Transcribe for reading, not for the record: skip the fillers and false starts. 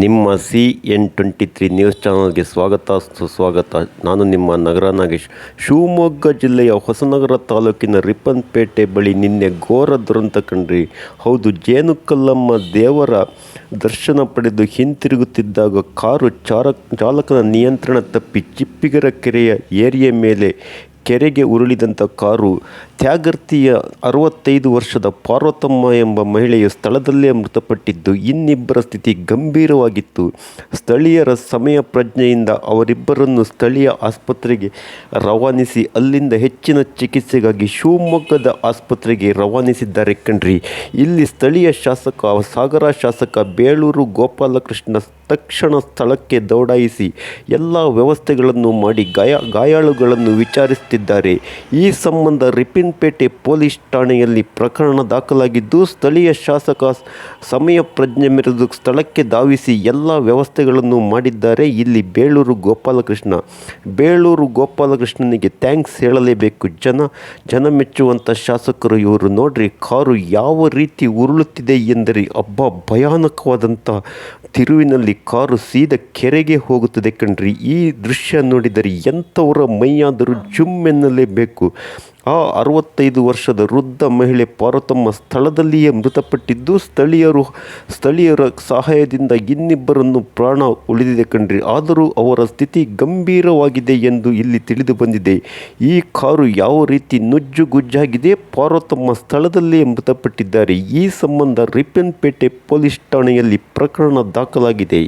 ನಿಮ್ಮ CN23 news ಚಾನಲ್ಗೆ ಸ್ವಾಗತ ಸುಸ್ವಾಗತ. ನಾನು ನಿಮ್ಮ ನಗರ ನಾಗೇಶ್. ಶಿವಮೊಗ್ಗ ಜಿಲ್ಲೆಯ ಹೊಸನಗರ ತಾಲೂಕಿನ ರಿಪ್ಪನ್ಪೇಟೆ ಬಳಿ ನಿನ್ನೆ ಘೋರ ದುರಂತ ಕಂಡ್ರಿ. ಹೌದು, ಜೇನುಕಲ್ಲಮ್ಮ ದೇವರ ದರ್ಶನ ಪಡೆದು ಹಿಂತಿರುಗುತ್ತಿದ್ದಾಗ ಕಾರು ಚಾಲಕನ ನಿಯಂತ್ರಣ ತಪ್ಪಿ ಚಿಪ್ಪಿಗರ ಕೆರೆಯ ಏರಿಯ ಮೇಲೆ ಕೆರೆಗೆ ಉರುಳಿದಂಥ ಕಾರು ತ್ಯಾಗರ್ತಿಯ 65 ವರ್ಷದ ಪಾರ್ವತಮ್ಮ ಎಂಬ ಮಹಿಳೆಯು ಸ್ಥಳದಲ್ಲೇ ಮೃತಪಟ್ಟಿದ್ದು, ಇನ್ನಿಬ್ಬರ ಸ್ಥಿತಿ ಗಂಭೀರವಾಗಿತ್ತು. ಸ್ಥಳೀಯರ ಸಮಯ ಪ್ರಜ್ಞೆಯಿಂದ ಅವರಿಬ್ಬರನ್ನು ಸ್ಥಳೀಯ ಆಸ್ಪತ್ರೆಗೆ ರವಾನಿಸಿ ಅಲ್ಲಿಂದ ಹೆಚ್ಚಿನ ಚಿಕಿತ್ಸೆಗಾಗಿ ಶಿವಮೊಗ್ಗದ ಆಸ್ಪತ್ರೆಗೆ ರವಾನಿಸಿದ್ದಾರೆ ಕಣ್ರಿ. ಇಲ್ಲಿ ಸ್ಥಳೀಯ ಶಾಸಕ ಸಾಗರ ಶಾಸಕ ಬೇಳೂರು ಗೋಪಾಲಕೃಷ್ಣ ತಕ್ಷಣ ಸ್ಥಳಕ್ಕೆ ದೌಡಾಯಿಸಿ ಎಲ್ಲ ವ್ಯವಸ್ಥೆಗಳನ್ನು ಮಾಡಿ ಗಾಯಾಳುಗಳನ್ನು ವಿಚಾರಿಸುತ್ತಿದ್ದಾರೆ. ಈ ಸಂಬಂಧ ರಿಪ್ಪನ್ಪೇಟೆ ಪೊಲೀಸ್ ಠಾಣೆಯಲ್ಲಿ ಪ್ರಕರಣ ದಾಖಲಾಗಿದ್ದು, ಸ್ಥಳೀಯ ಶಾಸಕ ಸಮಯ ಪ್ರಜ್ಞೆ ಮೆರೆದು ಸ್ಥಳಕ್ಕೆ ಧಾವಿಸಿ ಎಲ್ಲ ವ್ಯವಸ್ಥೆಗಳನ್ನು ಮಾಡಿದ್ದಾರೆ. ಇಲ್ಲಿ ಬೇಳೂರು ಗೋಪಾಲಕೃಷ್ಣನಿಗೆ ಥ್ಯಾಂಕ್ಸ್ ಹೇಳಲೇಬೇಕು. ಜನ ಮೆಚ್ಚುವಂಥ ಶಾಸಕರು ಇವರು. ನೋಡ್ರಿ, ಕಾರು ಯಾವ ರೀತಿ ಉರುಳುತ್ತಿದೆ ಎಂದರೆ ಭಯಾನಕವಾದಂಥ ತಿರುವಿನಲ್ಲಿ ಕಾರು ಸೀದಾ ಕೆರೆಗೆ ಹೋಗುತ್ತದೆ ಕಣ್ರಿ. ಈ ದೃಶ್ಯ ನೋಡಿದರೆ ಎಂಥವರ ಮೈಯಾದರೂ ಜುಮ್ ಎನ್ನಲೇಬೇಕು. ಆ 65 ವರ್ಷದ ವೃದ್ಧ ಮಹಿಳೆ ಪಾರ್ವತಮ್ಮ ಸ್ಥಳದಲ್ಲಿಯೇ ಮೃತಪಟ್ಟಿದ್ದು, ಸ್ಥಳೀಯರ ಸಹಾಯದಿಂದ ಇನ್ನಿಬ್ಬರನ್ನು ಪ್ರಾಣ ಉಳಿದಿದೆ ಕಣ್ರಿ. ಆದರೂ ಅವರ ಸ್ಥಿತಿ ಗಂಭೀರವಾಗಿದೆ ಎಂದು ಇಲ್ಲಿ ತಿಳಿದು ಬಂದಿದೆ. ಈ ಕಾರು ಯಾವ ರೀತಿ ನುಜ್ಜುಗುಜ್ಜಾಗಿದೆ, ಪಾರ್ವತಮ್ಮ ಸ್ಥಳದಲ್ಲಿಯೇ ಮೃತಪಟ್ಟಿದ್ದಾರೆ. ಈ ಸಂಬಂಧ ರಿಪ್ಪನ್ಪೇಟೆ ಪೊಲೀಸ್ ಠಾಣೆಯಲ್ಲಿ ಪ್ರಕರಣ ದಾಖಲಾಗಿದೆ.